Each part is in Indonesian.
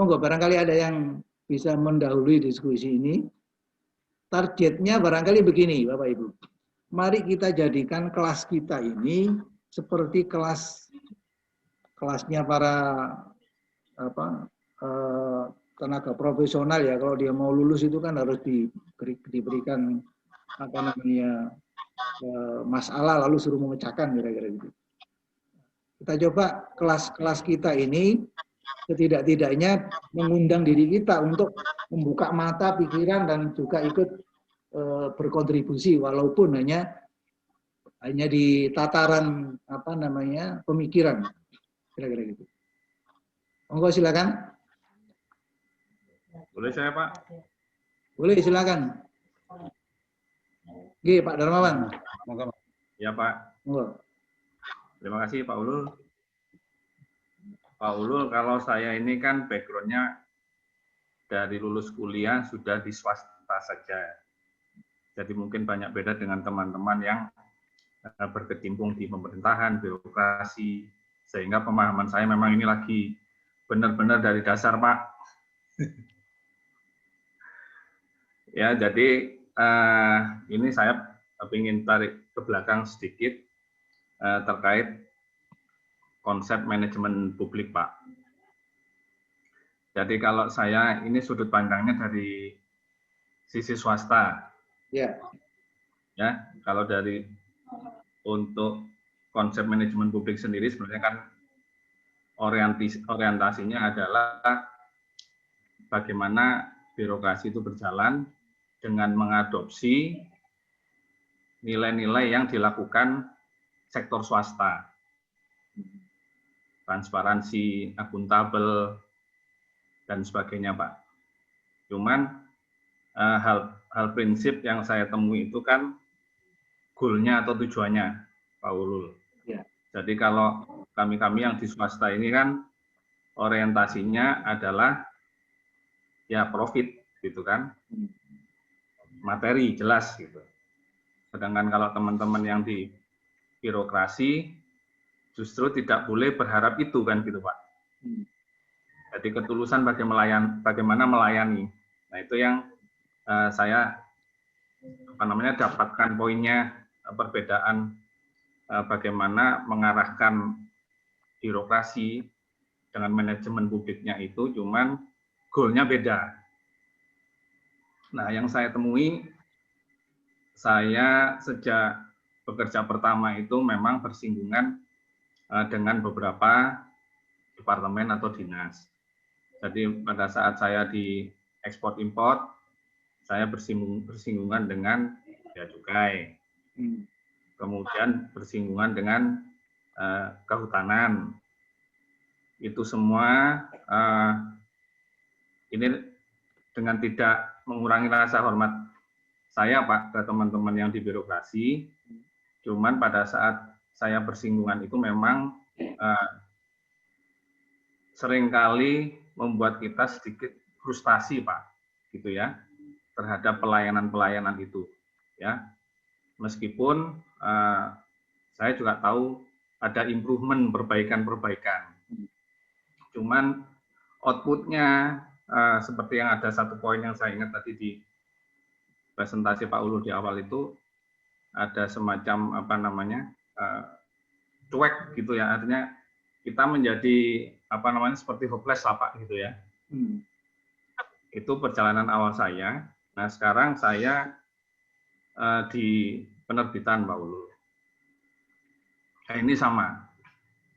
Monggo barangkali ada yang bisa mendahului diskusi ini. Targetnya barangkali begini, Bapak Ibu. Mari kita jadikan kelas kita ini seperti kelasnya para tenaga profesional ya. Kalau dia mau lulus itu kan harus diberikan masalah lalu suruh memecahkan kira-kira gitu. Kita coba kelas-kelas kita ini setidak-tidaknya mengundang diri kita untuk membuka mata pikiran dan juga ikut berkontribusi walaupun hanya di tataran pemikiran kira-kira gitu. Monggo silakan. Boleh saya, Pak? Boleh silakan. Oke, Pak Darmawan. Monggo. Ya, Pak. Monggo. Terima kasih Pak Ulul. Pak Ulul, kalau saya ini kan background-nya dari lulus kuliah sudah di swasta saja. Jadi mungkin banyak beda dengan teman-teman yang berkecimpung di pemerintahan, birokrasi, sehingga pemahaman saya memang ini lagi benar-benar dari dasar, Pak. Ya, jadi ini saya ingin tarik ke belakang sedikit terkait konsep manajemen publik, Pak. Jadi kalau saya ini sudut pandangnya dari sisi swasta. Ya. Ya, kalau dari untuk konsep manajemen publik sendiri sebenarnya kan orientasinya adalah bagaimana birokrasi itu berjalan dengan mengadopsi nilai-nilai yang dilakukan sektor swasta. Transparansi, akuntabel, dan sebagainya, Pak. Cuman hal prinsip yang saya temui itu kan goalnya atau tujuannya, Pak Ulul. Ya. Jadi kalau kami-kami yang di swasta ini kan orientasinya adalah ya profit, gitu kan. Materi, jelas gitu. Sedangkan kalau teman-teman yang di birokrasi justru tidak boleh berharap itu kan gitu, Pak. Jadi ketulusan bagaimana melayani. Nah itu yang saya dapatkan poinnya, perbedaan bagaimana mengarahkan birokrasi dengan manajemen publiknya itu, cuman goalnya beda. Nah yang saya temui, saya sejak bekerja pertama itu memang bersinggungan dengan beberapa departemen atau dinas. Jadi pada saat saya di ekspor import, saya bersinggungan dengan bea cukai, kemudian bersinggungan dengan kehutanan. Itu semua ini dengan tidak mengurangi rasa hormat saya, Pak, ke teman-teman yang di birokrasi. Cuman pada saat saya bersinggungan itu memang seringkali membuat kita sedikit frustasi, Pak, gitu ya, terhadap pelayanan-pelayanan itu, ya. Meskipun saya juga tahu ada improvement, perbaikan-perbaikan. Cuman outputnya seperti yang ada satu poin yang saya ingat tadi di presentasi Pak Ulul di awal itu ada semacam cuek gitu ya, artinya kita menjadi seperti hopeless lah, Pak, gitu ya. Itu perjalanan awal saya. Nah sekarang saya di penerbitan, Pak Ulul. Nah, ini sama.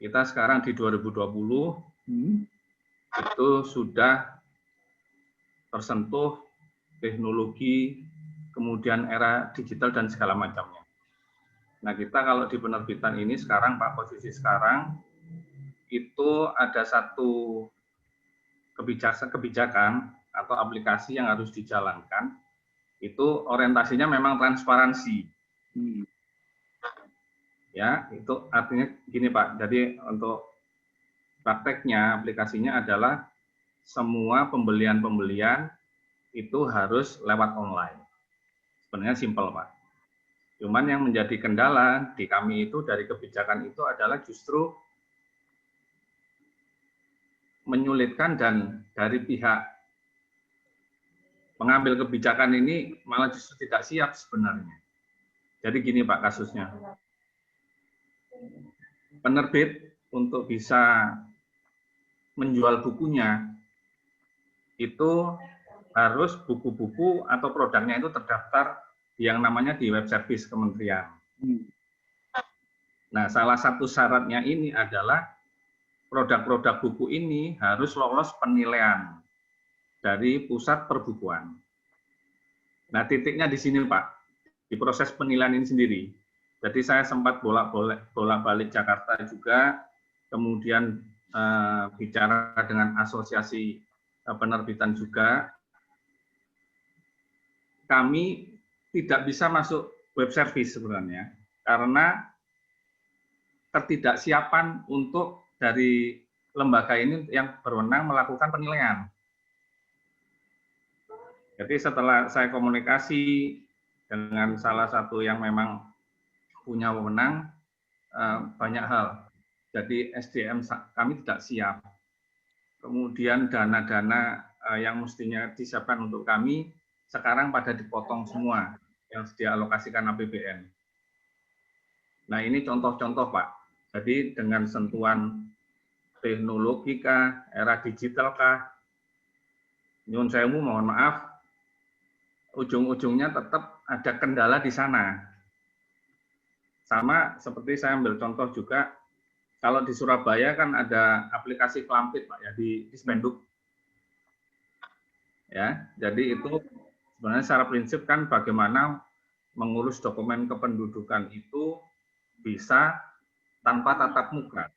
Kita sekarang di 2020 itu sudah tersentuh teknologi, kemudian era digital dan segala macamnya. Nah kita kalau di penerbitan ini sekarang, Pak, posisi sekarang itu ada satu kebijakan atau aplikasi yang harus dijalankan, itu orientasinya memang transparansi. Ya, itu artinya gini, Pak. Jadi untuk prakteknya, aplikasinya adalah semua pembelian-pembelian itu harus lewat online. Sebenarnya simpel, Pak. Cuman yang menjadi kendala di kami itu dari kebijakan itu adalah justru menyulitkan dan dari pihak pengambil kebijakan ini malah justru tidak siap sebenarnya. Jadi gini Pak kasusnya. Penerbit untuk bisa menjual bukunya itu harus buku-buku atau produknya itu terdaftar yang namanya di web service kementerian. Nah, salah satu syaratnya ini adalah produk-produk buku ini harus lolos penilaian dari pusat perbukuan. Nah, titiknya di sini, Pak, di proses penilaian ini sendiri. Jadi saya sempat bolak-balik Jakarta juga, kemudian bicara dengan asosiasi penerbitan juga. Kami tidak bisa masuk web service sebenarnya, karena ketidaksiapan untuk dari lembaga ini yang berwenang melakukan penilaian. Jadi setelah saya komunikasi dengan salah satu yang memang punya wewenang, banyak hal. Jadi SDM kami tidak siap. Kemudian dana-dana yang mestinya disiapkan untuk kami, sekarang pada dipotong semua yang dialokasikan APBN. Nah ini contoh-contoh Pak. Jadi dengan sentuhan teknologi kah, era digital kah, nyun sewu mohon maaf, ujung-ujungnya tetap ada kendala di sana. Sama seperti saya ambil contoh juga, kalau di Surabaya kan ada aplikasi Klampit Pak ya di Spenduk. Ya, jadi itu sebenarnya secara prinsip kan bagaimana mengurus dokumen kependudukan itu bisa tanpa tatap muka.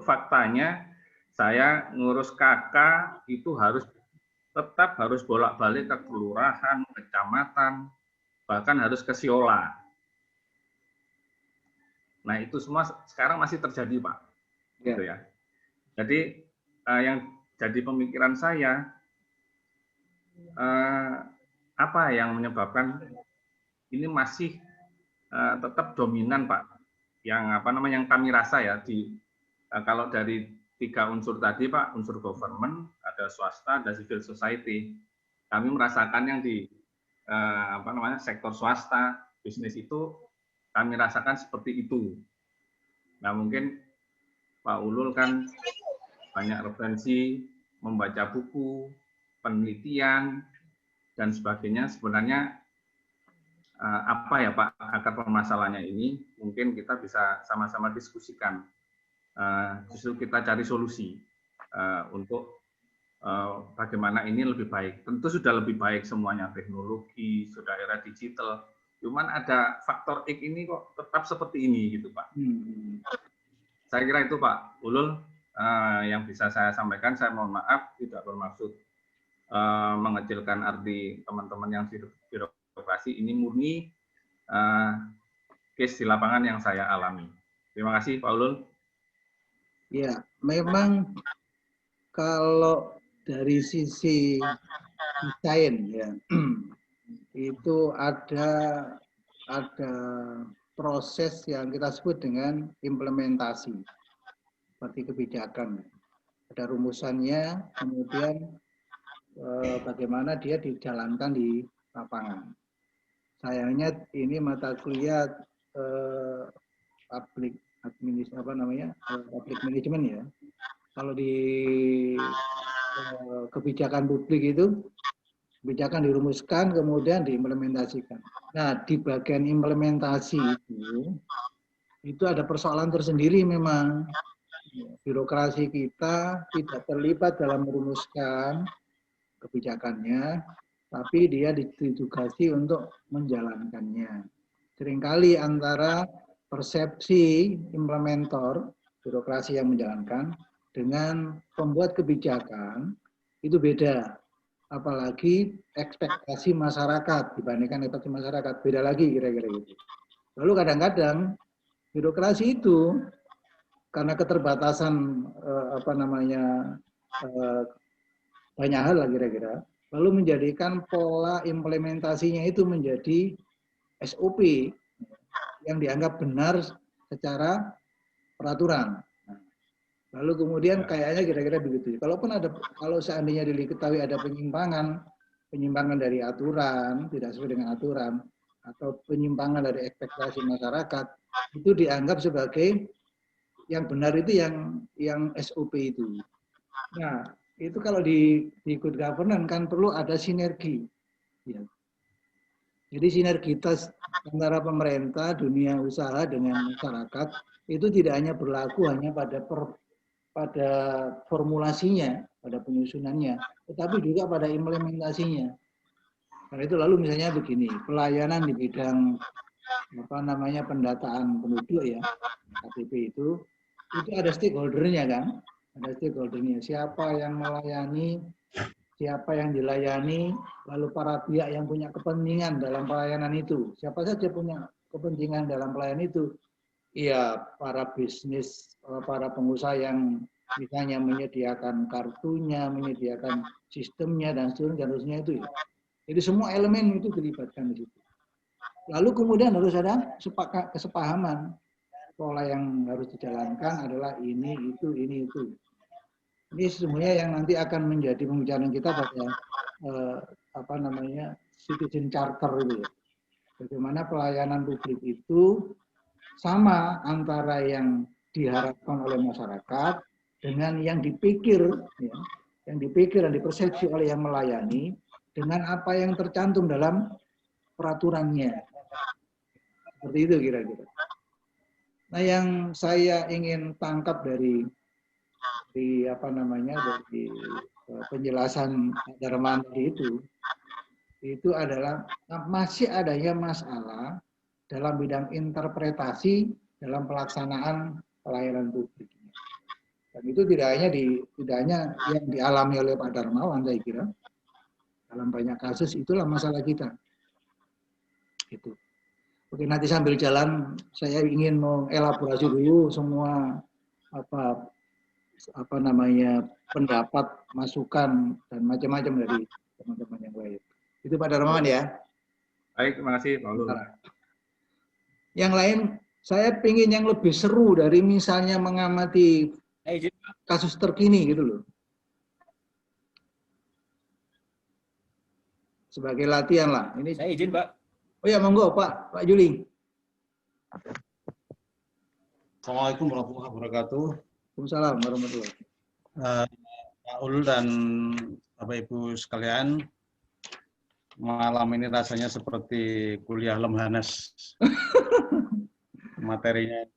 Faktanya saya ngurus KK itu tetap harus bolak-balik ke kelurahan, kecamatan, bahkan harus ke Siola. Nah itu semua sekarang masih terjadi Pak. Gitu ya. Jadi yang jadi pemikiran saya, apa yang menyebabkan ini masih tetap dominan Pak, yang yang kami rasa ya kalau dari 3 unsur tadi Pak, unsur government, ada swasta, ada civil society. Kami merasakan yang di sektor swasta, bisnis itu kami rasakan seperti itu. Nah mungkin Pak Ulul kan banyak referensi, membaca buku, penelitian, dan sebagainya. Sebenarnya apa ya Pak akar permasalahannya ini, mungkin kita bisa sama-sama diskusikan. Justru kita cari solusi untuk bagaimana ini lebih baik. Tentu sudah lebih baik semuanya, teknologi, sudah era digital. Cuman ada faktor X ini kok tetap seperti ini gitu Pak. Saya kira itu Pak Ulul yang bisa saya sampaikan. Saya mohon maaf tidak bermaksud mengecilkan arti teman-teman yang di birokrasi. Ini murni case di lapangan yang saya alami. Terima kasih Pak Ulul. Ya, memang kalau dari sisi desain ya, itu ada proses yang kita sebut dengan implementasi seperti kebijakan. Ada rumusannya, kemudian bagaimana dia dijalankan di lapangan. Sayangnya ini mata kuliah public management ya. Kalau di kebijakan publik itu kebijakan dirumuskan kemudian diimplementasikan. Nah, di bagian implementasi itu ada persoalan tersendiri memang. Birokrasi kita tidak terlibat dalam merumuskan kebijakannya, tapi dia ditugasi untuk menjalankannya. Seringkali antara persepsi implementator, birokrasi yang menjalankan, dengan pembuat kebijakan, itu beda. Apalagi ekspektasi masyarakat dibandingkan ekspektasi masyarakat, beda lagi kira-kira gitu. Lalu kadang-kadang birokrasi itu karena keterbatasan banyak hal lah kira-kira, lalu menjadikan pola implementasinya itu menjadi SOP yang dianggap benar secara peraturan. Lalu kemudian kayaknya kira-kira begitu. Kalau seandainya diketahui ada penyimpangan dari aturan, tidak sesuai dengan aturan, atau penyimpangan dari ekspektasi masyarakat, itu dianggap sebagai yang benar itu yang SOP itu. Nah, itu kalau di good governance kan perlu ada sinergi. Ya. Jadi sinergitas antara pemerintah, dunia usaha dengan masyarakat itu tidak hanya berlaku hanya pada formulasinya, pada penyusunannya, tetapi juga pada implementasinya. Karena itu lalu misalnya begini, pelayanan di bidang pendataan penduduk ya, KTP itu ada stakeholdernya kan, ada stakeholdernya. Siapa yang melayani, siapa yang dilayani, lalu para pihak yang punya kepentingan dalam pelayanan itu. Siapa saja punya kepentingan dalam pelayanan itu? Iya, para bisnis, para pengusaha yang misalnya menyediakan kartunya, menyediakan sistemnya dan seterusnya itu. Jadi semua elemen itu dilibatkan di situ. Lalu kemudian harus ada kesepahaman. Pola yang harus dijalankan adalah ini, itu, ini, itu. Ini semuanya yang nanti akan menjadi pembicaraan kita pada citizen charter itu ya. Bagaimana pelayanan publik itu sama antara yang diharapkan oleh masyarakat dengan yang dipikir, ya, yang dipikir dan dipersepsi oleh yang melayani dengan apa yang tercantum dalam peraturannya. Seperti itu kira-kira. Nah, yang saya ingin tangkap dari penjelasan Darman itu adalah masih adanya masalah dalam bidang interpretasi dalam pelaksanaan pelayanan publik. Dan itu tidak hanya yang dialami oleh Pak Darmawan, saya kira. Dalam banyak kasus itulah masalah kita. Gitu. Oke, nanti sambil jalan saya ingin mengelaborasi dulu semua pendapat, masukan dan macam-macam dari teman-teman yang lain. Itu Pak Darmawan ya. Baik, terima kasih Pak Ulul. Yang lain, saya ingin yang lebih seru dari misalnya mengamati kasus terkini gitu loh. Sebagai latihan lah. Ini saya izin Pak. Oh ya, monggo Pak Juli. Assalamualaikum warahmatullahi wabarakatuh. Waalaikumsalam warahmatullahi wabarakatuh. Pak Ulul dan Bapak Ibu sekalian, malam ini rasanya seperti kuliah Lemhanas. Materinya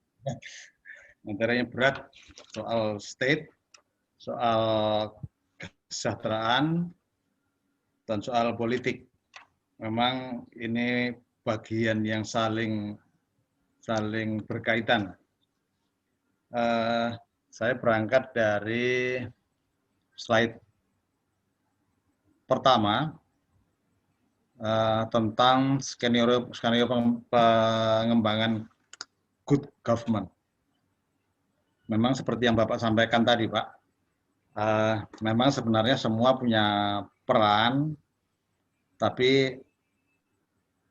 berat, soal state, soal kesejahteraan, dan soal politik. Memang ini bagian yang saling berkaitan. Saya berangkat dari slide pertama tentang skenario pengembangan good government. Memang seperti yang Bapak sampaikan tadi, Pak, memang sebenarnya semua punya peran, tapi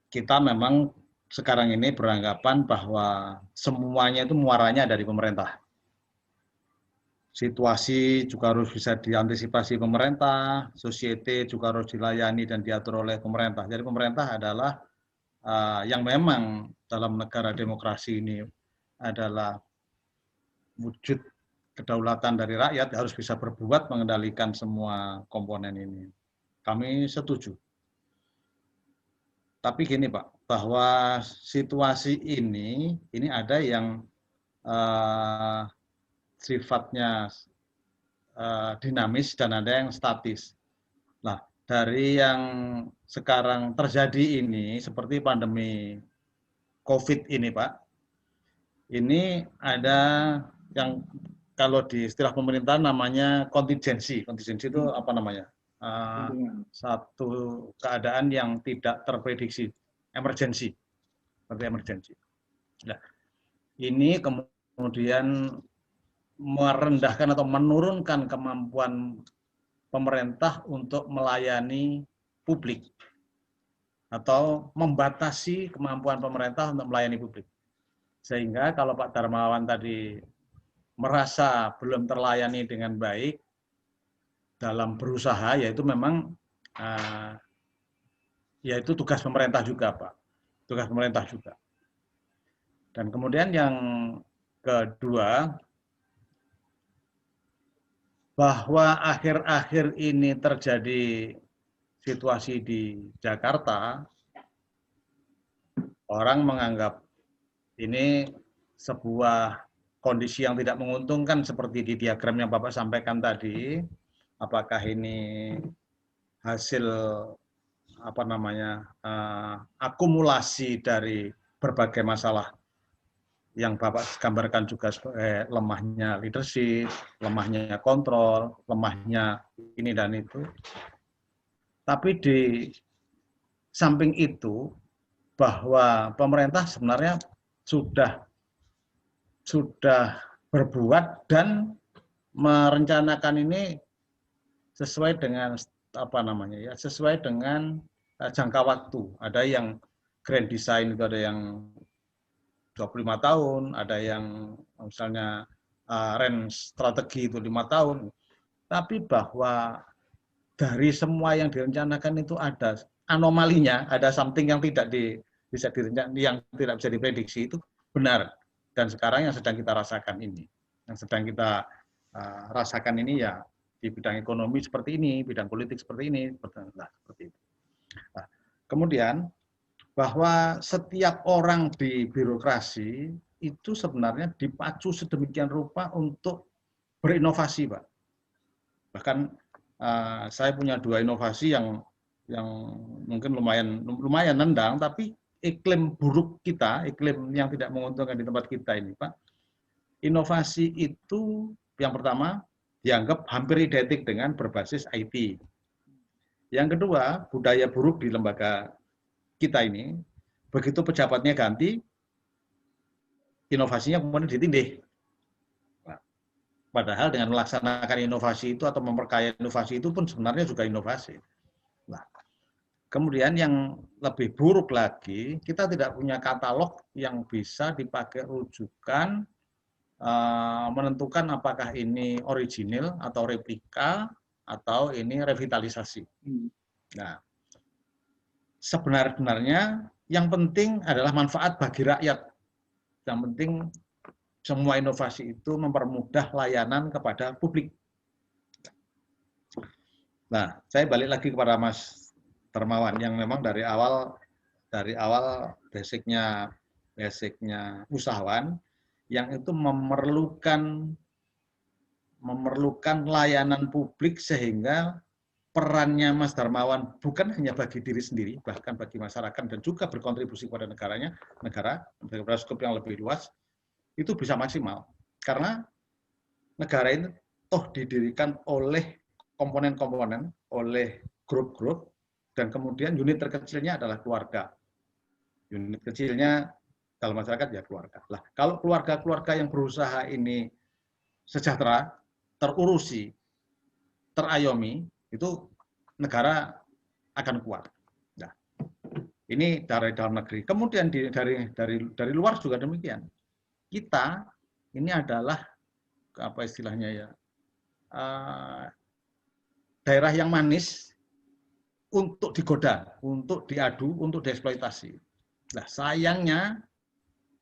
kita memang sekarang ini beranggapan bahwa semuanya itu muaranya dari pemerintah. Situasi juga harus bisa diantisipasi pemerintah, society juga harus dilayani dan diatur oleh pemerintah. Jadi pemerintah adalah yang memang dalam negara demokrasi ini adalah wujud kedaulatan dari rakyat, harus bisa berbuat mengendalikan semua komponen ini. Kami setuju. Tapi gini Pak, bahwa situasi ini ada yang sifatnya dinamis dan ada yang statis. Nah, dari yang sekarang terjadi ini, seperti pandemi COVID ini Pak, ini ada yang kalau di istilah pemerintah namanya kontingensi. Kontingensi itu apa namanya? Satu keadaan yang tidak terprediksi, emergensi, seperti emergensi. Nah, ini kemudian merendahkan atau menurunkan kemampuan pemerintah untuk melayani publik atau membatasi kemampuan pemerintah untuk melayani publik. Sehingga kalau Pak Darmawan tadi merasa belum terlayani dengan baik dalam berusaha, yaitu memang yaitu tugas pemerintah juga, Pak. Tugas pemerintah juga. Dan kemudian yang kedua, bahwa akhir-akhir ini terjadi situasi di Jakarta, orang menganggap ini sebuah kondisi yang tidak menguntungkan seperti di diagram yang Bapak sampaikan tadi. Apakah ini hasil akumulasi dari berbagai masalah yang Bapak gambarkan juga sebagai lemahnya leadership, lemahnya kontrol, lemahnya ini dan itu. Tapi di samping itu, bahwa pemerintah sebenarnya sudah berbuat dan merencanakan ini sesuai dengan sesuai dengan jangka waktu. Ada yang grand design itu ada yang 25 tahun, ada yang misalnya range strategi itu 5 tahun. Tapi bahwa dari semua yang direncanakan itu ada anomalinya, ada something yang tidak bisa direncanakan, yang tidak bisa diprediksi, itu benar. Dan sekarang yang sedang kita rasakan ini, ya di bidang ekonomi seperti ini, bidang politik seperti ini, seperti itu. Nah, kemudian bahwa setiap orang di birokrasi itu sebenarnya dipacu sedemikian rupa untuk berinovasi, Pak. Bahkan saya punya 2 inovasi yang mungkin lumayan nendang, tapi iklim buruk kita, iklim yang tidak menguntungkan di tempat kita ini, Pak. Inovasi itu yang pertama dianggap hampir identik dengan berbasis IT. Yang kedua, budaya buruk di lembaga kita ini, begitu pejabatnya ganti, inovasinya kemudian ditindih. Padahal dengan melaksanakan inovasi itu atau memperkaya inovasi itu pun sebenarnya juga inovasi. Nah, kemudian yang lebih buruk lagi, kita tidak punya katalog yang bisa dipakai rujukan menentukan apakah ini original atau replika atau ini revitalisasi. Nah, sebenarnya yang penting adalah manfaat bagi rakyat. Yang penting semua inovasi itu mempermudah layanan kepada publik. Nah, saya balik lagi kepada Mas Darmawan yang memang dari awal basicnya usahawan yang itu memerlukan layanan publik, sehingga perannya Mas Darmawan bukan hanya bagi diri sendiri, bahkan bagi masyarakat dan juga berkontribusi kepada negara pada skop yang lebih luas, itu bisa maksimal. Karena negara ini toh didirikan oleh komponen-komponen, oleh grup-grup, dan kemudian unit terkecilnya adalah keluarga. Unit kecilnya dalam masyarakat ya keluarga. Lah, kalau keluarga-keluarga yang berusaha ini sejahtera, terurusi, terayomi, itu negara akan kuat. Nah, ini dari dalam negeri. Kemudian dari luar juga demikian. Kita ini adalah apa istilahnya ya, daerah yang manis untuk digoda, untuk diadu, untuk dieksploitasi. Nah, sayangnya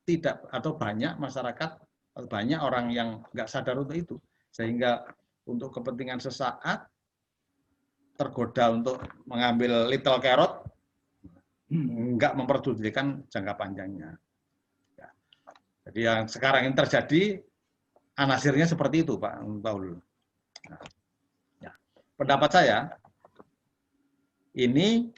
tidak atau banyak masyarakat, banyak orang yang nggak sadar untuk itu, sehingga untuk kepentingan sesaat tergoda untuk mengambil little carrot, nggak memperdulikan jangka panjangnya. Ya. Jadi yang sekarang ini terjadi anasirnya seperti itu, Pak Paul. Nah, ya. Pendapat saya, ini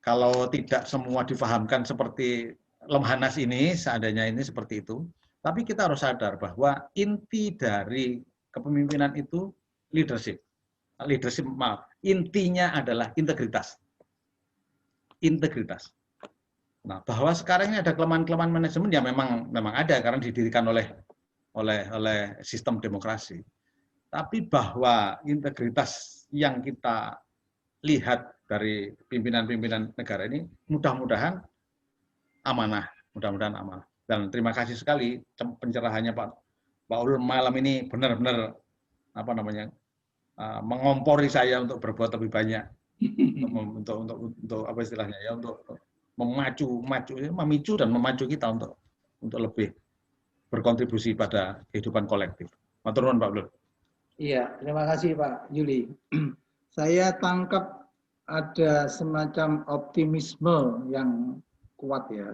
kalau tidak semua difahamkan seperti Lemhanas ini, seandainya ini seperti itu, tapi kita harus sadar bahwa inti dari kepemimpinan itu leadership. Intinya adalah integritas. Integritas. Nah, bahwa sekarang ini ada kelemahan-kelemahan manajemen ya memang ada karena didirikan oleh sistem demokrasi. Tapi bahwa integritas yang kita lihat dari pimpinan-pimpinan negara ini mudah-mudahan amanah. Dan terima kasih sekali pencerahannya Pak Pak Ulul malam ini benar-benar apa namanya mengompori saya untuk berbuat lebih banyak, untuk apa istilahnya ya, untuk memicu dan memacu kita untuk lebih berkontribusi pada kehidupan kolektif. Matur nuwun Pak Ulul. Iya, terima kasih Pak Yuli. Saya tangkap ada semacam optimisme yang kuat ya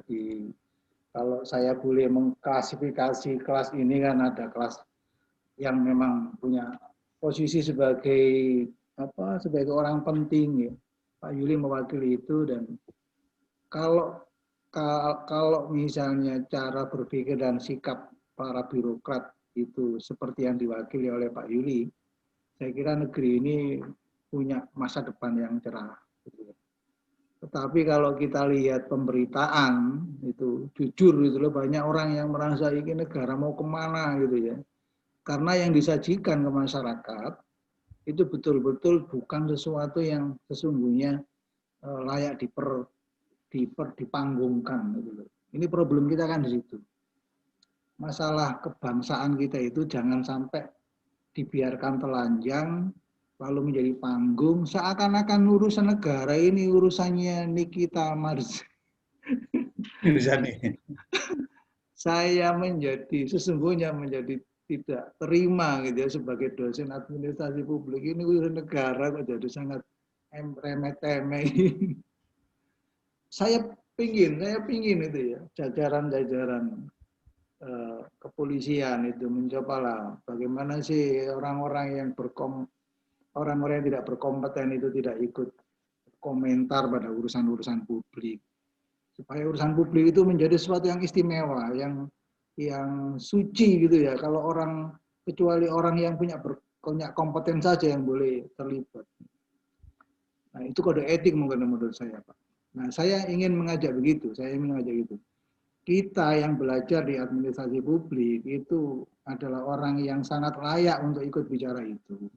kalau saya boleh mengklasifikasi kelas ini, kan ada kelas yang memang punya posisi sebagai orang penting ya. Pak Yuli mewakili itu, dan kalau misalnya cara berpikir dan sikap para birokrat itu seperti yang diwakili oleh Pak Yuli, saya kira negeri ini punya masa depan yang cerah. Tetapi kalau kita lihat pemberitaan itu jujur gitu loh, banyak orang yang merasa ini negara mau kemana gitu ya. Karena yang disajikan ke masyarakat itu betul-betul bukan sesuatu yang sesungguhnya layak dipanggungkan gitu loh. Ini problem kita kan di situ. Masalah kebangsaan kita itu jangan sampai dibiarkan telanjang lalu menjadi panggung, seakan-akan urusan negara ini urusannya Nikita Mirzani. Saya sesungguhnya menjadi tidak terima gitu ya, sebagai dosen administrasi publik, ini urusan negara kok jadi sangat remeh-temeh. Saya pingin itu ya, jajaran kepolisian itu mencobalah bagaimana sih orang-orang yang tidak berkompeten itu tidak ikut komentar pada urusan-urusan publik, supaya urusan publik itu menjadi sesuatu yang istimewa, yang suci gitu ya. Kalau kecuali orang yang punya kompeten saja yang boleh terlibat. Nah, itu kode etik mungkin menurut saya, Pak. Nah, saya ingin mengajak begitu. Kita yang belajar di administrasi publik itu adalah orang yang sangat layak untuk ikut bicara itu.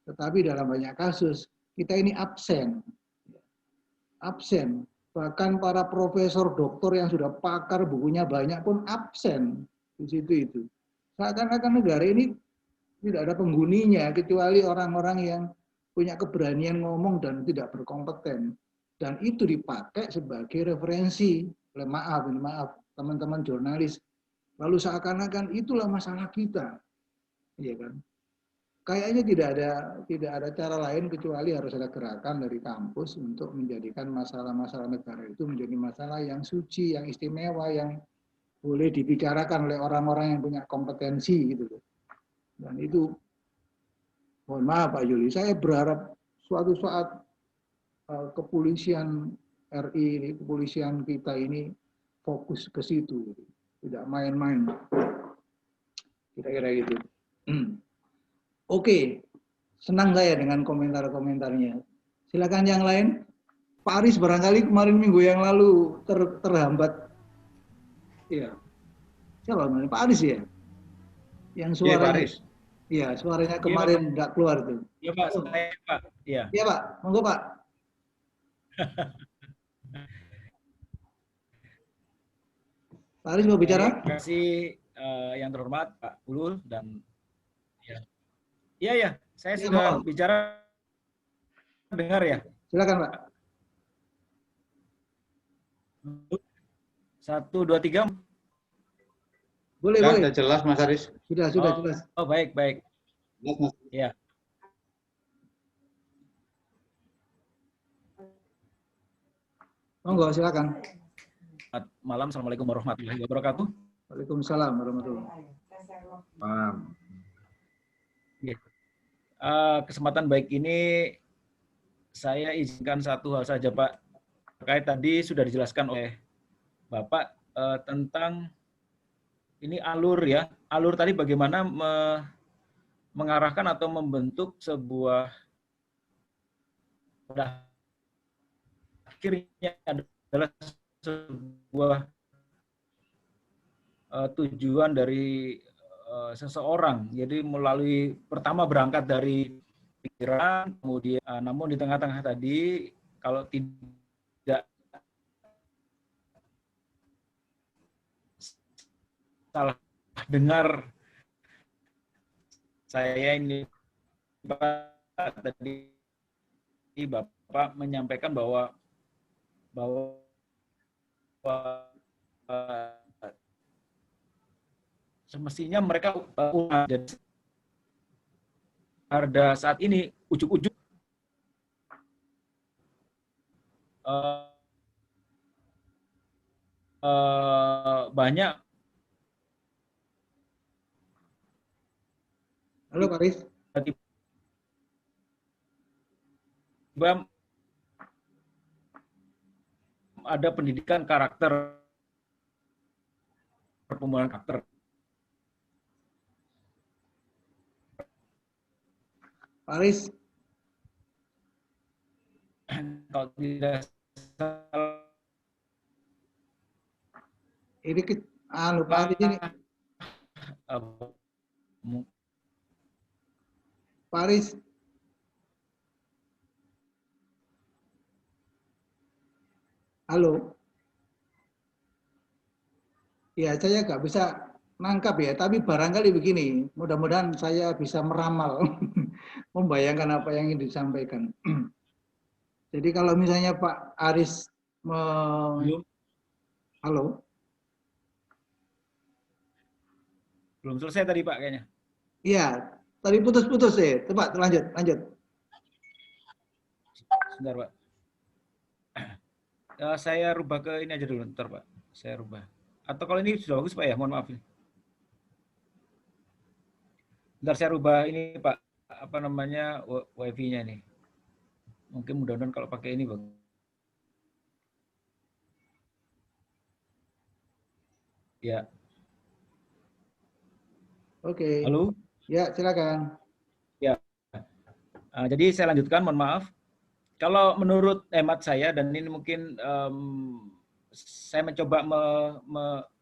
Tetapi dalam banyak kasus, kita ini absen. Bahkan para profesor doktor yang sudah pakar, bukunya banyak pun absen di situ itu. Seakan-akan negara ini tidak ada penghuninya kecuali orang-orang yang punya keberanian ngomong dan tidak berkompeten. Dan itu dipakai sebagai referensi oleh maaf teman-teman jurnalis. Lalu seakan-akan itulah masalah kita. Iya kan? Kayaknya tidak ada cara lain kecuali harus ada gerakan dari kampus untuk menjadikan masalah-masalah negara itu menjadi masalah yang suci, yang istimewa, yang boleh dibicarakan oleh orang-orang yang punya kompetensi gitu. Dan itu, mohon maaf Pak Yuli, saya berharap suatu saat kepolisian RI, kepolisian kita ini fokus ke situ, tidak main-main. Kira-kira gitu. Oke, senang saya dengan komentar-komentarnya. Silakan yang lain. Pak Aris barangkali kemarin minggu yang lalu terhambat. Iya. Siapa namanya? Pak Aris ya? Yang suaranya. Pak Aris. Iya, suaranya kemarin nggak keluar tuh. Iya Pak, saya Pak. Iya. Iya Pak, monggo Pak. Pak Aris mau bicara? Terima kasih yang terhormat Pak Ulul dan Iya, saya sudah bicara, dengar ya? Silakan Pak. 1, 2, 3. Boleh. Sudah jelas Mas Aris. Sudah jelas. Oh, baik. Ya. Monggo, silakan. Malam, Assalamualaikum warahmatullahi wabarakatuh. Waalaikumsalam warahmatullahi wabarakatuh. Kesempatan baik ini saya izinkan satu hal saja Pak. Terkait tadi sudah dijelaskan oleh Bapak tentang ini alur tadi bagaimana mengarahkan atau membentuk sebuah, pada akhirnya adalah sebuah tujuan dari seseorang. Jadi melalui pertama berangkat dari pikiran, kemudian namun di tengah-tengah tadi kalau tidak salah dengar saya ini Pak, tadi Bapak menyampaikan bahwa semestinya mereka dan pada saat ini ujuk-ujuk banyak. Halo Pak Aris. Ada pendidikan karakter, pembangunan karakter. Pak Aris. Kalau tidak salah, Ini Pak Aris ini. Pak Aris. Halo. Ya, saya nggak bisa nangkap ya, tapi barangkali begini, mudah-mudahan saya bisa meramal, membayangkan apa yang ingin disampaikan. Jadi kalau misalnya Pak Aris, halo? Belum selesai tadi Pak kayaknya. Iya, tadi putus-putus ya. Coba lanjut. Sebentar Pak. Saya rubah ke ini aja dulu, ntar Pak. Saya rubah. Atau kalau ini sudah bagus Pak ya, mohon maaf. Bentar saya rubah ini Pak, apa namanya, wifi-nya nih. Mungkin mudah-mudahan kalau pakai ini Bang. Ya. Oke. Halo? Ya, silakan. Ya. Jadi saya lanjutkan, mohon maaf. Kalau menurut hemat saya, dan ini mungkin saya mencoba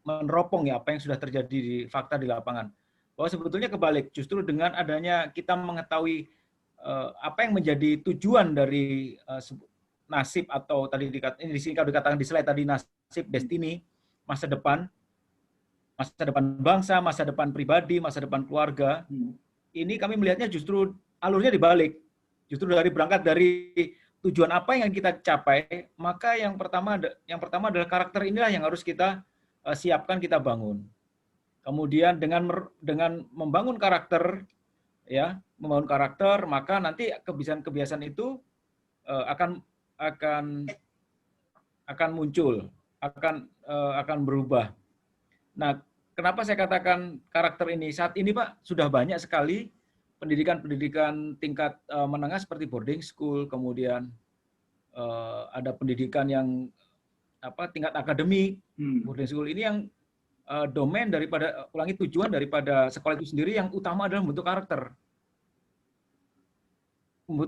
meneropong ya apa yang sudah terjadi di fakta di lapangan. Bahwa sebetulnya kebalik, justru dengan adanya kita mengetahui apa yang menjadi tujuan dari nasib atau tadi ini di sini kalau dikatakan di slide tadi nasib, destiny, masa depan bangsa, masa depan pribadi, masa depan keluarga. Ini kami melihatnya justru alurnya dibalik. Justru berangkat dari tujuan apa yang kita capai, maka yang pertama adalah karakter inilah yang harus kita siapkan, kita bangun. Kemudian dengan membangun karakter, ya, maka nanti kebiasaan-kebiasaan itu akan muncul, akan berubah. Nah, kenapa saya katakan karakter ini? Saat ini Pak sudah banyak sekali pendidikan tingkat menengah seperti boarding school, kemudian ada pendidikan yang tingkat akademik, boarding school ini yang domain daripada tujuan daripada sekolah itu sendiri yang utama adalah membentuk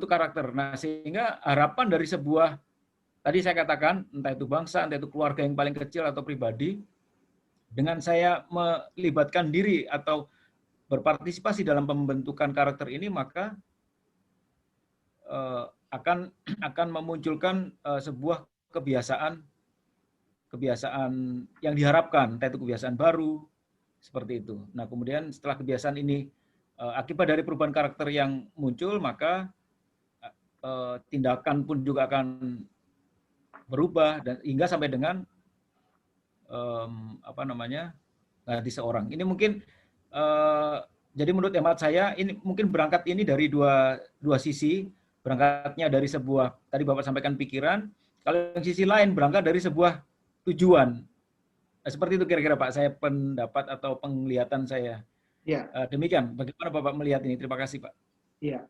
karakter. Nah, sehingga harapan dari sebuah tadi saya katakan entah itu bangsa, entah itu keluarga yang paling kecil atau pribadi, dengan saya melibatkan diri atau berpartisipasi dalam pembentukan karakter ini, maka akan memunculkan sebuah kebiasaan yang diharapkan, entah itu kebiasaan baru seperti itu. Nah, kemudian setelah kebiasaan ini akibat dari perubahan karakter yang muncul, maka tindakan pun juga akan berubah dan hingga sampai dengan ganti seorang. Ini mungkin jadi menurut hemat saya ini mungkin berangkat ini dari dua sisi, berangkatnya dari sebuah tadi Bapak sampaikan pikiran, kalau yang sisi lain berangkat dari sebuah tujuan. Nah, seperti itu kira-kira Pak, saya pendapat atau penglihatan saya. Ya. Demikian, bagaimana Bapak melihat ini? Terima kasih Pak. Iya.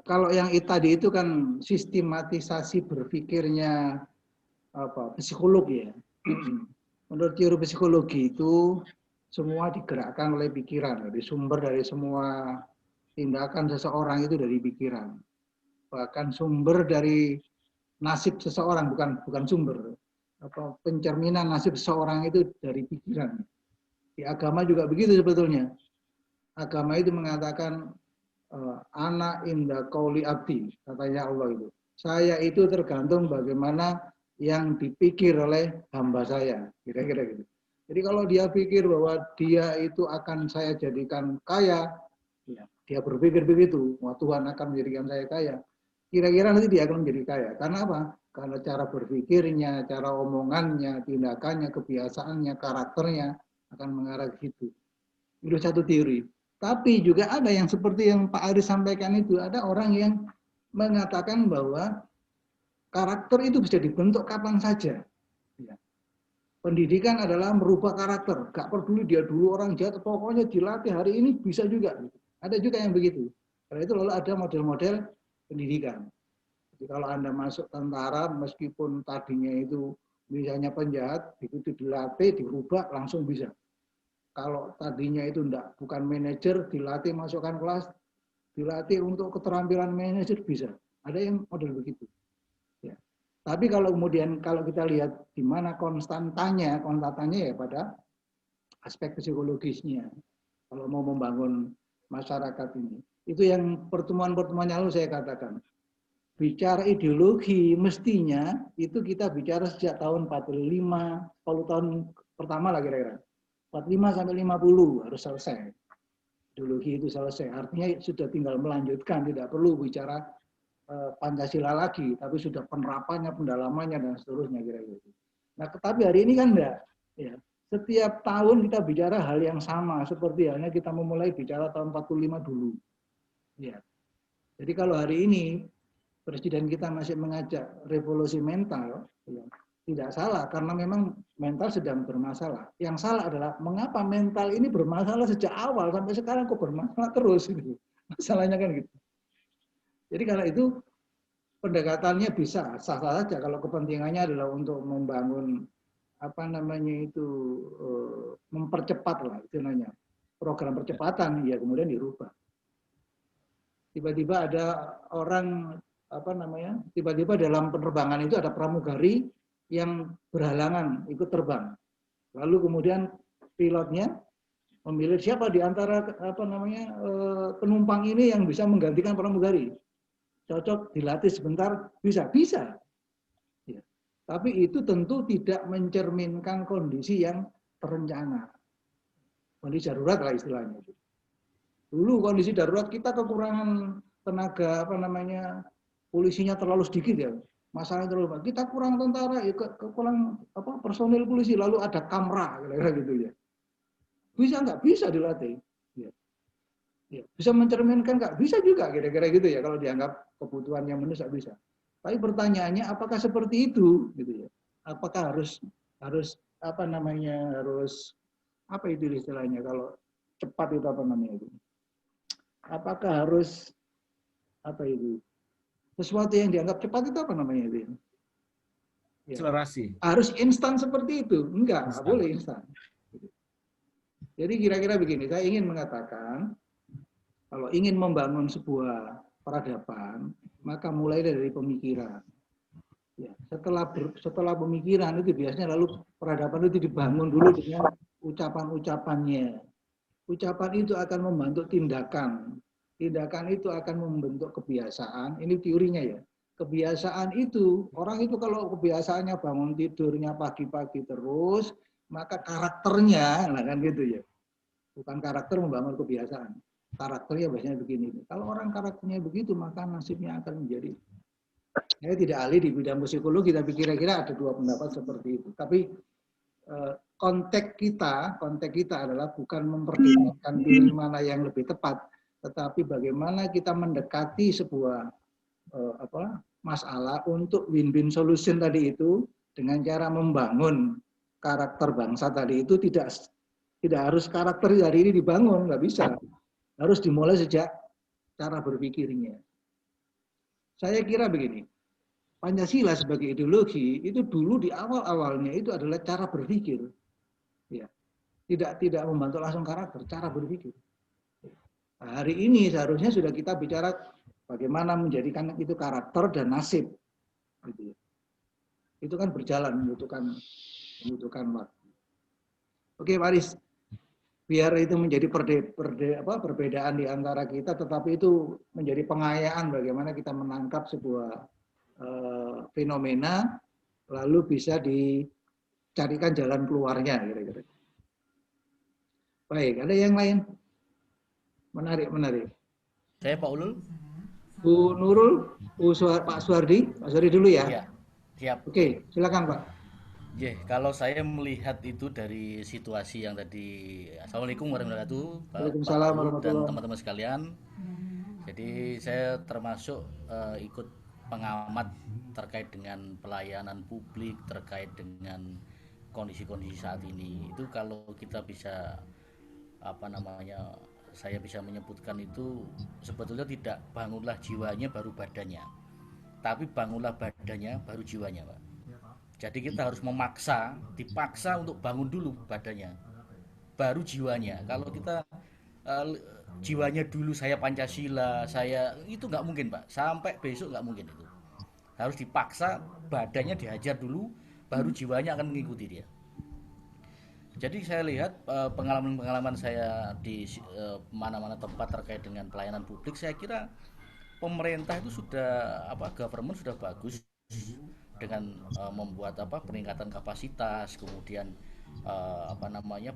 Kalau yang tadi itu kan sistematisasi berpikirnya psikolog ya. Menurut teori psikologi itu semua digerakkan oleh pikiran. Jadi sumber dari semua tindakan seseorang itu dari pikiran. Bahkan sumber dari nasib seseorang bukan sumber. Pencerminan nasib seseorang itu dari pikiran. Di agama juga begitu sebetulnya. Agama itu mengatakan ana inda qauli abdi, katanya Allah itu. Saya itu tergantung bagaimana yang dipikir oleh hamba saya, kira-kira gitu. Jadi kalau dia pikir bahwa dia itu akan saya jadikan kaya, dia berpikir begitu, wah Tuhan akan menjadikan saya kaya. Kira-kira nanti dia akan menjadi kaya. Karena apa? Karena cara berpikirnya, cara omongannya, tindakannya, kebiasaannya, karakternya akan mengarah ke situ. Itu satu teori. Tapi juga ada yang seperti yang Pak Aris sampaikan itu, ada orang yang mengatakan bahwa karakter itu bisa dibentuk kapan saja. Pendidikan adalah merubah karakter. Gak peduli dia dulu orang jahat, pokoknya dilatih hari ini bisa juga. Ada juga yang begitu. Karena itu lalu ada model-model pendidikan. Jadi kalau Anda masuk tentara, meskipun tadinya itu misalnya penjahat, begitu dilatih, dirubah, langsung bisa. Kalau tadinya itu bukan manajer, dilatih masukkan kelas, dilatih untuk keterampilan manajer, bisa. Ada yang model begitu. Ya. Tapi kalau kemudian kalau kita lihat di mana konstantannya ya pada aspek psikologisnya. Kalau mau membangun masyarakat ini. Itu yang pertemuan-pertemuan lalu saya katakan. Bicara ideologi mestinya itu kita bicara sejak tahun 45, 10 tahun pertama lah kira-kira. 45 sampai 50 harus selesai. Ideologi itu selesai. Artinya sudah tinggal melanjutkan, tidak perlu bicara Pancasila lagi, tapi sudah penerapannya, pendalamannya dan seterusnya kira-kira. Nah, tetapi hari ini kan enggak. Ya. Setiap tahun kita bicara hal yang sama, seperti halnya kita memulai bicara tahun 45 dulu. Ya. Jadi kalau hari ini Presiden kita masih mengajak revolusi mental, ya, tidak salah karena memang mental sedang bermasalah. Yang salah adalah mengapa mental ini bermasalah sejak awal sampai sekarang kok bermasalah terus gitu. Masalahnya kan gitu. Jadi karena itu pendekatannya bisa sah-sah saja kalau kepentingannya adalah untuk membangun apa namanya itu mempercepat lah istilahnya program percepatan ya kemudian dirubah. Tiba-tiba ada orang apa namanya tiba-tiba dalam penerbangan itu ada pramugari yang berhalangan ikut terbang. Lalu kemudian pilotnya memilih siapa di antara apa namanya penumpang ini yang bisa menggantikan pramugari. Cocok dilatih sebentar bisa. Ya. Tapi itu tentu tidak mencerminkan kondisi yang terencana. Kondisi darurat lah istilahnya. Dulu kondisi darurat kita kekurangan tenaga apa namanya polisinya terlalu sedikit ya. Masalahnya terlalu banyak. Kita kurang tentara, ya kurang apa personil polisi lalu ada kamera kira-kira gitu ya. Bisa nggak? Bisa dilatih. Ya. Ya. Bisa mencerminkan nggak? Bisa juga kira-kira gitu ya kalau dianggap kebutuhan yang mendesak bisa. Tapi pertanyaannya apakah seperti itu gitu ya? Apakah harus apa namanya harus apa itu istilahnya kalau cepat itu apa namanya itu? Apakah harus apa itu? Sesuatu yang dianggap cepat itu apa namanya itu? Ya. Akselerasi. Harus instan seperti itu? Enggak boleh instan. Jadi kira-kira begini, saya ingin mengatakan kalau ingin membangun sebuah peradaban, maka mulai dari pemikiran. Ya, setelah pemikiran itu biasanya lalu peradaban itu dibangun dulu dengan ucapan-ucapannya. Ucapan itu akan membentuk tindakan. Tindakan itu akan membentuk kebiasaan. Ini teorinya ya. Kebiasaan itu, orang itu kalau kebiasaannya bangun tidurnya pagi-pagi terus, maka karakternya, nah kan gitu ya. Bukan karakter membangun kebiasaan. Karakternya biasanya begini. Kalau orang karakternya begitu, maka nasibnya akan menjadi. Saya tidak ahli di bidang psikologi, tapi kira-kira ada dua pendapat seperti itu. Tapi konteks kita adalah bukan mempertimbangkan pilih mana yang lebih tepat, tetapi bagaimana kita mendekati sebuah masalah untuk win-win solution tadi itu dengan cara membangun karakter bangsa tadi itu tidak harus karakter hari ini dibangun, nggak bisa. Harus dimulai sejak cara berpikirnya. Saya kira begini, Pancasila sebagai ideologi itu dulu di awal-awalnya itu adalah cara berpikir. Ya. Tidak membantu langsung karakter, cara berpikir. Nah, hari ini seharusnya sudah kita bicara bagaimana menjadikan itu karakter dan nasib. Gitu ya. Itu kan berjalan membutuhkan waktu. Oke, Pak Aris. Biar itu menjadi perbedaan di antara kita, tetapi itu menjadi pengayaan bagaimana kita menangkap sebuah fenomena, lalu bisa dicarikan jalan keluarnya. Kira-kira. Baik, ada yang lain? Menarik. Saya Pak Ulul. Bu Nurul, Pak Suhardi dulu ya. Iya, siap. Oke, silakan Pak. Kalau saya melihat itu dari situasi yang tadi, Assalamualaikum warahmatullahi wabarakatuh, Pak Waalaikumsalam Ulul dan warahmatullahi. teman-teman sekalian. Jadi saya termasuk ikut pengamat terkait dengan pelayanan publik, terkait dengan kondisi-kondisi saat ini. Itu kalau kita bisa saya bisa menyebutkan itu sebetulnya tidak bangunlah jiwanya baru badannya, tapi bangunlah badannya baru jiwanya, Pak. Jadi kita harus dipaksa untuk bangun dulu badannya, baru jiwanya. Kalau kita jiwanya dulu saya Pancasila, saya itu nggak mungkin, Pak. Sampai besok nggak mungkin itu. Harus dipaksa, badannya dihajar dulu, baru jiwanya akan mengikuti dia. Jadi saya lihat pengalaman-pengalaman saya di mana-mana tempat terkait dengan pelayanan publik, saya kira pemerintah itu sudah government sudah bagus dengan membuat peningkatan kapasitas, kemudian